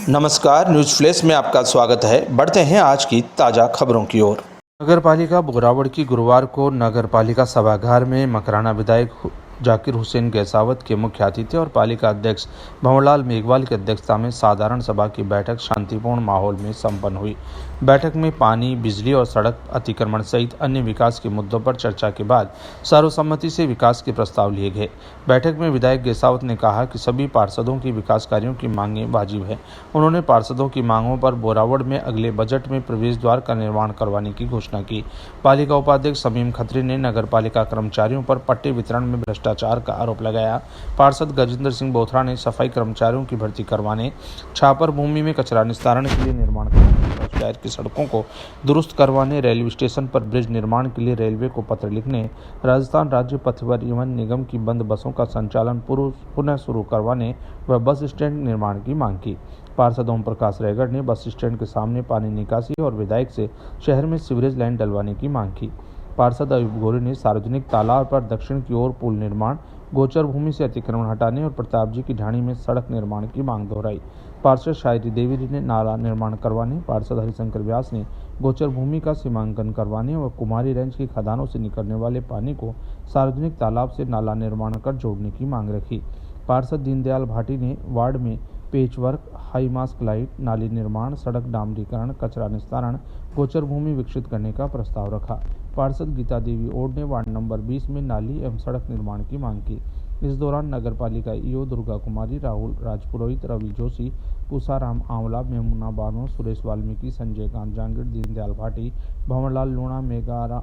नमस्कार, news flash में आपका स्वागत है। बढ़ते हैं आज की ताज़ा खबरों की ओर। नगर पालिका बोरावड़ की गुरुवार को नगर पालिका सभागार में मकराना विधायक जाकिर हुसैन गैसावत के मुख्य अतिथि और पालिका अध्यक्ष भंवरलाल मेघवाल की अध्यक्षता में साधारण सभा की बैठक शांतिपूर्ण माहौल में संपन्न हुई। बैठक में पानी, बिजली और सड़क अतिक्रमण सहित अन्य विकास के मुद्दों पर चर्चा के बाद सर्वसम्मति से विकास के प्रस्ताव लिए गए। बैठक में विधायक गैसावत ने कहा कि सभी पार्षदों की विकास कार्यों की मांगें वाजिब है। उन्होंने पार्षदों की मांगों पर बोरावड़ में अगले बजट में प्रवेश द्वार का निर्माण करवाने की घोषणा की। पालिका उपाध्यक्ष शमीम खत्री ने नगर पालिका कर्मचारियों पर पट्टे वितरण में भ्रष्टाचार का आरोप लगाया। पार्षद गजेंद्र सिंह बोथरा ने सफाई कर्मचारियों की भर्ती करवाने, छापर भूमि में कचरा निस्तारण के लिए निर्माण करवाने, शहर की सड़कों को दुरुस्त करवाने, रेलवे स्टेशन पर ब्रिज निर्माण के लिए रेलवे को पत्र लिखने, राजस्थान राज्य पथ परिवहन निगम की बंद बसों का संचालन पुनः शुरू करवाने व बस स्टैंड निर्माण की मांग की। पार्षद ओम प्रकाश रैगड़ ने बस स्टैंड के सामने पानी निकासी और विधायक से शहर में सीवरेज लाइन डलवाने की मांग की। पार्षद अयूब गोरे ने सार्वजनिक तालाब पर दक्षिण की ओर पुल निर्माण, गोचर भूमि से अतिक्रमण हटाने और प्रताप जी की ढाणी में सड़क निर्माण की मांग दोहराई। पार्षद शायरी देवी ने नाला निर्माण करवाने, पार्षद हरिशंकर व्यास ने गोचर भूमि का सीमांकन करवाने व कुमारी रेंज की खदानों से निकलने वाले पानी को सार्वजनिक तालाब से नाला निर्माण कर जोड़ने की मांग रखी। पार्षद दीनदयाल भाटी ने वार्ड में पेचवर्क, हाई मास्क लाइट, नाली निर्माण, सड़क डामरीकरण, कचरा निस्तारण, गोचर भूमि विकसित करने का प्रस्ताव रखा। पार्षद गीता देवी ओड ने वार्ड नंबर 20 में नाली एवं सड़क निर्माण की मांग की। इस दौरान नगर पालिका ईओ दुर्गा कुमारी, राहुल राजपुरोहित, रवि जोशी, पूसाराम आंवला, मेमुना बानो, सुरेश वाल्मीकि, संजय कांत जांगिड़, दीनदयाल भाटी, भंवरलाल लूणा, मेघारा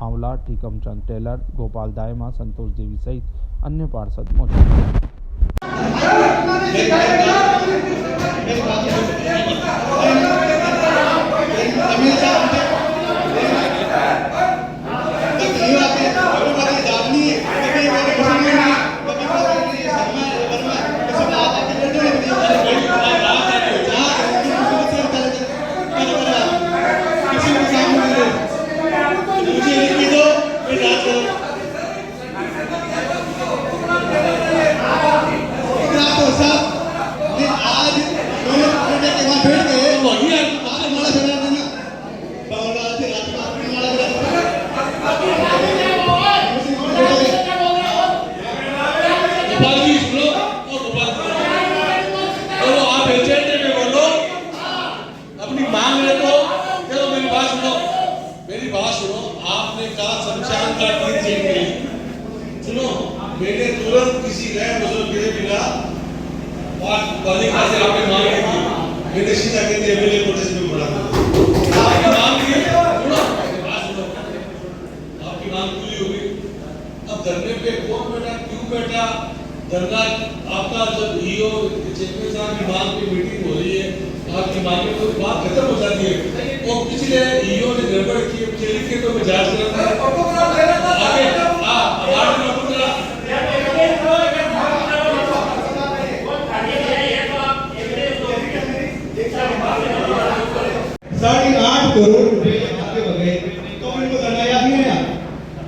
आंवला, टीकमचंद टेलर, गोपाल दायमा, संतोष देवी सहित अन्य पार्षद मौजूद थे। मेरी बात सुनो। आपने कहा शमशान का टीम चेंज सुनो, मैंने तुरंत किसी गैर बुजुर्ग के बिना पालिका से आपने मांग की, मैंने सीधा कहते एमएलए प्रोटेस्ट में बढ़ा आपकी मांग की। सुनो बात सुनो, आपकी मांग पूरी होगी। अब धरने पे कौन बैठा, क्यों बैठा धरना? आपका जब ईओ चेयरमैन साहब की मांग की मीटिंग हो रही है, आपकी मांगे तो बात खत्म हो जाती है और पिछले ईओ ने गड़बड़ की, चली के तो मैं जांच कर रहा हूं। आगे वार्ड में पुत्र 8.5 करोड़ रुपए आपके बगैर तो उनको करना याद नहीं है।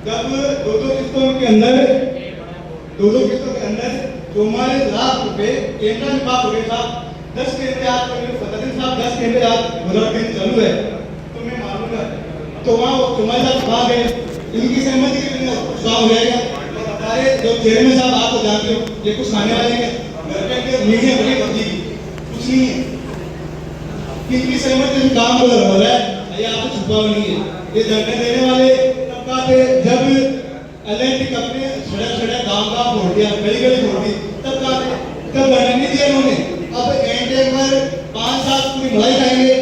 जब दो किस्तों के अंदर 44 लाख रुपए केंद्र में पास हो गए साहब। 10 केंद्र आज साहब 10 केंद्र आज दिन चालू है तो मैं मानूंगा तो वहाँ तुम्हारे साथ वहाँ गए, इनकी सहमति के बिना स्वागत हो जाएगा। हमारे जो चेयरमैन साहब आप तो जानते हो ये कुछ खाने वाले हैं, घर पे मीडिया बड़ी भर्ती कुछ नहीं है, इनकी सहमति से काम हो रहा है, ये आपको छुपा नहीं है। ये धरने देने वाले तबका थे जब एलएनटी कंपनी सड़क गांव फोड़ दिया, गली फोड़ दी, तब धरने नहीं दिया उन्होंने। अब एंड पर 5 साल पूरी भलाई खाएंगे।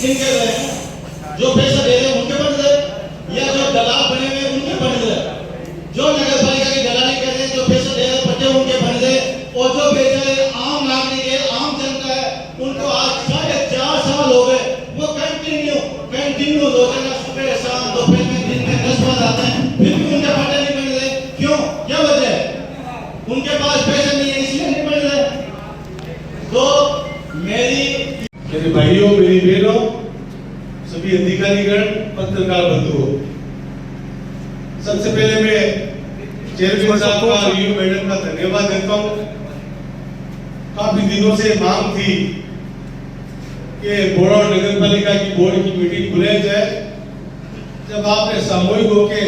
इनके रहे हैं, जो पैसा दे रहे हैं उनके फंड है या जो दलाल बने हुए उनके फंड है, जो नगर पालिका की दलाली कर रहे हैं, जो पैसा दे रहे पट्टे उनके फंड है, और जो बेचारे आम नागरिक है, आम जनता है, उनको आज 4.5 साल हो गए, वो कंटिन्यू रोजाना सुबह शाम दोपहर में दिन में 10 बार आते हैं, फिर भी उनके फंड नहीं बन रहे। क्यों? क्या वजह है? उनके पास पैसे नहीं है इसलिए नहीं बन रहे। तो मेरे भाइयों, मेरी बहनों, सभी अधिकारीगण, पत्रकार बंधुओं, सबसे पहले मैं चेयरमैन साहब का, यूयू मैडम का धन्यवाद देता हूँ। काफी दिनों से मांग थी कि बोरावड़ नगर पालिका की बोर्ड की मीटिंग बुलाई जाए। जब आपने सामूहिक होकर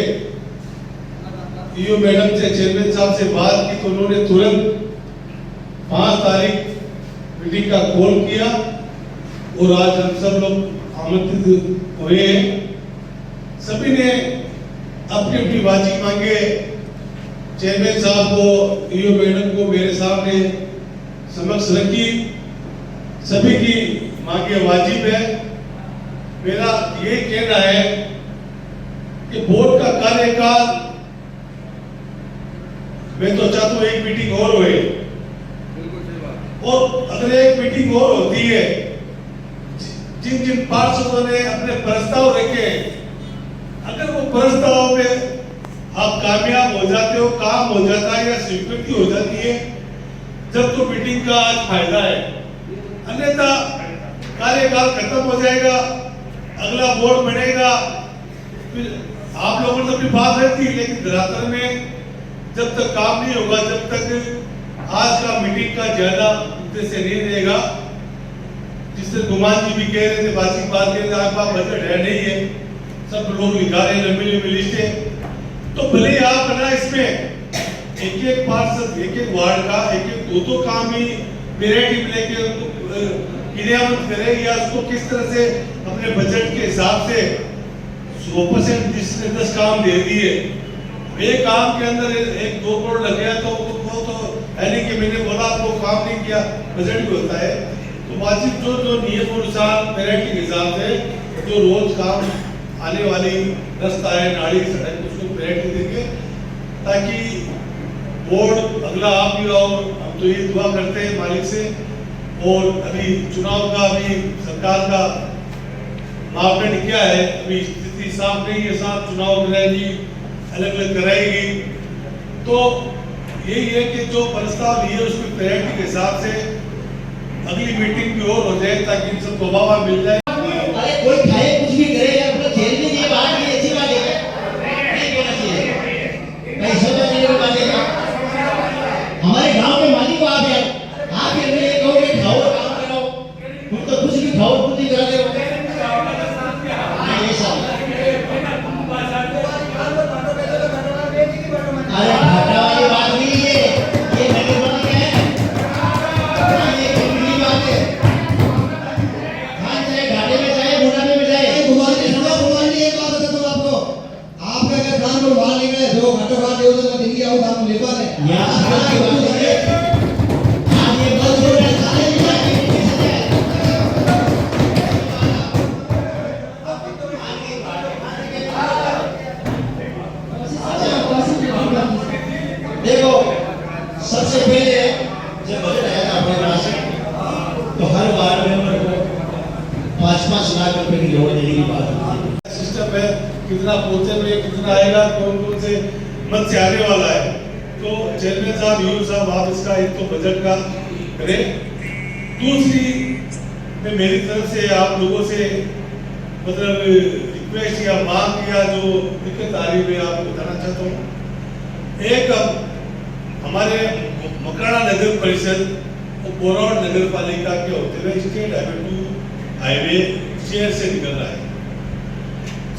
यूयू मैडम से, चेयरमैन साहब से बात की तो उन्होंने तुरंत 5 तारीख मीटिंग का कॉल किया और आज हम सब लोग आमंत्रित हुए हैं। सभी ने अपनी अपनी बातचीत मांगे। चेयरमैन साहब को, यूयू मैडम को मेरे सामने समक्ष रखी। सभी की मांगे वाजिब है। मेरा ये कहना है कि बोर्ड का कार्यकाल, मैं तो चाहता हूं एक मीटिंग और होए, और अगर एक मीटिंग और होती है, जिन जिन पार्षदों ने अपने प्रस्ताव रखे, अगर वो प्रस्ताव में आप कामयाब हो जाते हो, काम हो जाता है या स्वीकृति हो जाती है, जब तो मीटिंग का आज फायदा है। अन्यथा कार्यकाल खत्म हो जाएगा, अगला बोर्ड बनेगा, फिर आप लोगों ने अपनी बात रहती है, लेकिन धरातल में जब तक काम नहीं होगा, जब तक आज का मीटिंग का ज्यादा उद्देश्य नहीं रहेगा। जिससे गुमान जी भी कह रहे थे, बात कह रहे थे, आपका बजट है नहीं है, सब लोग लिखा रहे लंबी लंबी लिस्टें, तो भले आप ना इसमें एक एक पार्षद, एक एक वार्ड का एक एक दो काम ही मेरिट में लेके उनको क्रियान्वित करें, या उसको किस तरह से अपने बजट के हिसाब से 100% 10 काम दे दिए। एक काम के अंदर 1-2 करोड़ लग गया तो वो तो यानी कि मैंने बोला आपको काम नहीं किया, बजट भी होता है। तो वाजिब जो नियम अनुसार मेरिट के हिसाब से जो रोज काम आने वाली रास्ता है, नाली सड़क, उसको मेरिट देंगे, ताकि बोर्ड अगला आप भी आओ। हम तो ये दुआ करते हैं मालिक से। और अभी चुनाव का, अभी सरकार का मापदंड क्या है, अभी स्थिति साफ नहीं है, साफ चुनाव कराएगी, अलग अलग कराएगी। तो यही है कि जो प्रस्ताव लिए उसको प्रायोरिटी के हिसाब से अगली मीटिंग भी और हो जाए, ताकि इन सबको वावा मिल जाए। अरे कोई खाए कुछ भी करे यार, पूरा जेल में ये बात नहीं अच्छी बात है, नहीं कहना चाहिए। भाई सब नहीं ये बात है। हमारे गांव के मालिक को आप यार, आप ये कहो कि खाओ काम करो, तुम तो कुछ भी खाओ कुछ ही करा दे। नहीं ऐसा, अरे घाटा वाली बात नहीं है, ये नगर पालिका है, ये कंपनी बात है। हाँ, चाहे घाटे में चाहे मुनाफे में जाए। भगवान ने एक बात बताता हूँ आपको, आपका अगर काम को बाहर निकले जो घाटों घाट हो तो दिल्ली आओ काम ले पा रहे यहाँ की बात है। आज ये बस हो रहा है, सारे विभाग की नीति से है। देखो, सबसे पहले जब बजट आया था अपने पास, तो हर वार्ड मेंबर को 5-5 लाख रुपए की लोन देने की बात होती है। सिस्टम है, कितना पहुंचे में कितना आएगा, कौन कौन से मत से आने वाला है। तो चेयरमैन साहब, यूयू साहब, आप इसका एक तो बजट का करें। दूसरी मैं मेरी तरफ से आप लोगों से मतलब रिक्वेस्ट या मांग या जो दिक्कत आ रही है आपको बताना चाहता हूँ। एक हमारे मकराना नगर परिषद और बोरावड़ नगर पालिका के होते हुए स्टेट हाईवे शहर से निकल रहा है।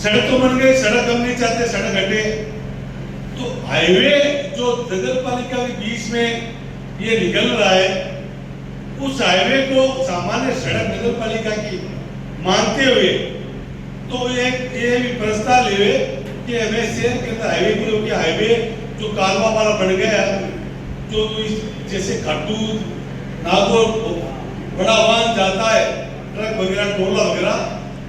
सड़क तो बन गई, सड़क हम नहीं चाहते सड़क हटे, तो हाईवे जो नगर पालिका के बीच में ये निकल रहा है, उस हाईवे को सामान्य सड़क नगर पालिका की मानते हुए तो ये भी प्रस्ताव ले कि हमें शहर के अंदर हाईवे की हो गया, हाईवे जो कालवा वाला बढ़ गया, जो जैसे खट्टू नागौर बड़ा वाहन जाता है ट्रक वगैरह टोला वगैरह,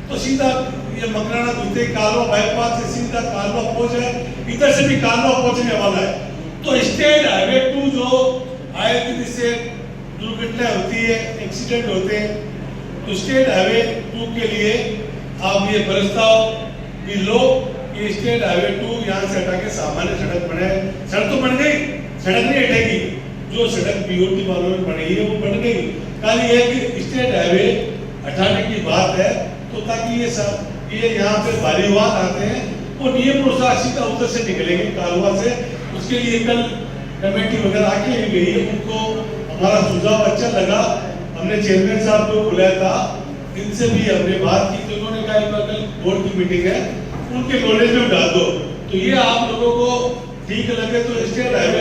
तो सीधा ये मकराना दूसरे कालवा बाईपास से सीधा कालवा पहुंच है, इधर से भी कालवा पहुंचने वाला है। तो स्टेट हाईवे 2 जो आए दिन से दुर्घटना होती है, एक्सीडेंट होते हैं, तो स्टेट हाईवे 2 के लिए आप ये प्रस्ताव कि लोग ये स्टेट हाईवे 2 यहाँ से हटा के सामान्य सड़क बने। सड़क तो बन गई, सड़क नहीं हटेगी, जो सड़क बीओटी वालों ने बनाई है वो बन गई, खाली एक स्टेट हाईवे हटाने की बात है। तो ताकि ये यहाँ पे भारी वाहन आते हैं वो नियम अनुसार सीधा उधर से निकलेंगे कालवा से। उसके लिए कल कमेटी वगैरह आके गई है, उनको हमारा सुझाव अच्छा लगा। हमने चेयरमैन साहब को बुलाया था, इनसे भी हमने बात की, तो उन्होंने कहा कल बोर्ड की मीटिंग है, उनके नॉलेज में डाल दो। तो ये आप लोगों को ठीक लगे तो स्टेट हाईवे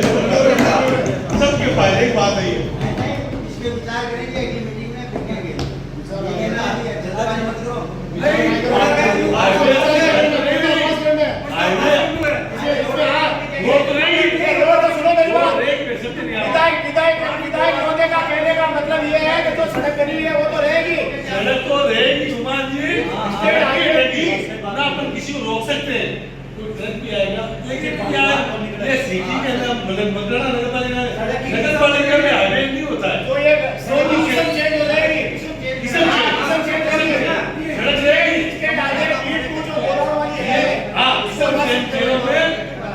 सबके फायदे की बात है। इसके विचार करेंगे अगली मीटिंग में देखेंगे। लेकिन जल्दबाजी मत करो। कहने का मतलब ये है कि जो सड़क बनी हुई है वो तो रहेगी, सड़क तो रहेगी सुमान जी, स्टेट हाईवे रहेगी ना, अपन किसी को रोक सकते हैं, कोई ट्रक भी आएगा, लेकिन क्या ये सिटी के अंदर मकराना नगर पालिका में हाईवे नहीं होता है, तो ये सिस्टम चेंज हो जाएगी, सिस्टम चेंज करेंगे, सड़क रहेगी, स्टेट हाईवे बीट को जो बोलने वाली है, हाँ सब चेंज करोगे।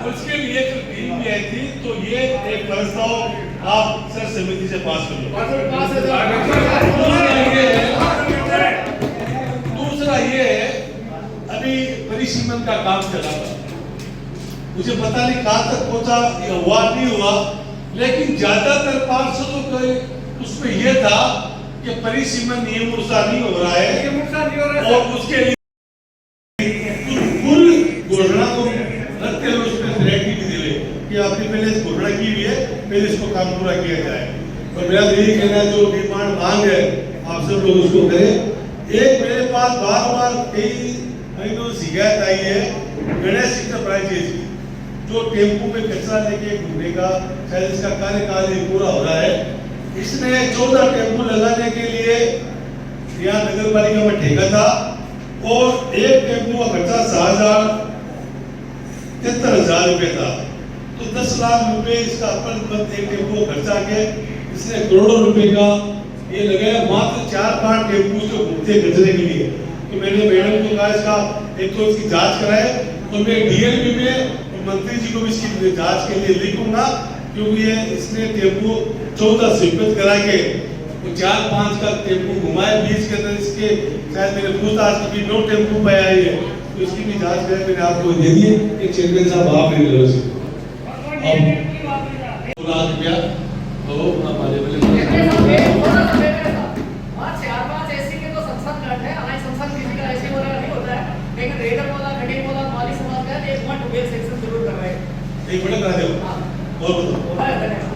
उसके लिए जो टीम भी आई थी, तो ये एक प्रस्ताव आप सर समिति से पास कर लो। दूसरा ये है, अभी परिसीमन का काम चला था, मुझे पता नहीं कहाँ तक पहुंचा, ये हुआ नहीं हुआ, लेकिन ज्यादातर पार्षदों का उसमें यह था कि परिसीमन नियम अनुसार नहीं हो रहा है, और उसके लिए पूरी घोषणा को रखते हुए उसमें डायरेक्टिव भी दिले कि आपने पहले इस घोषणा की हुई है, पहले इसको काम पूरा किया जाए। और मेरा यही कहना है, जो डिमांड मांग है आप सब लोग उसको करें। एक मेरे पास बार बार कई महीनों से शिकायत आई है गणेश इंटरप्राइजेज की, जो टेम्पू में कचरा लेके घूमने का शायद इसका कार्यकाल ही पूरा हो रहा है। इसने 14 टेम्पू लगाने के लिए यहाँ नगर पालिका में ठेका था, और एक टेम्पू का खर्चा 73,000 रुपये था, तो 10 लाख रुपए इसका अपन एक टेम्पो खर्चा के इसने करोड़ों रुपए का ये लगाया, मात्र 4-5 टेम्पू जो घूमते कचरे के लिए। तो मैंने मैडम को कहा इसका एक तो इसकी जांच कराए, और मैं डीएलपी में और मंत्री जी को भी इसकी जांच के लिए लिखूंगा, क्योंकि ये इसने टेम्पू 14 स्वीकृत करा के 4-5 का टेम्पू घुमाए, बीच के अंदर इसके शायद मेरे पूछताछ की 9 टेम्पू पे आई है, तो इसकी भी जांच करें। मैंने आपको दे दी एक चेयरमैन साहब आप ले लो इसे। अब 2 लाख रुपया तो हमारे एक मिनट करा दो और बताओ।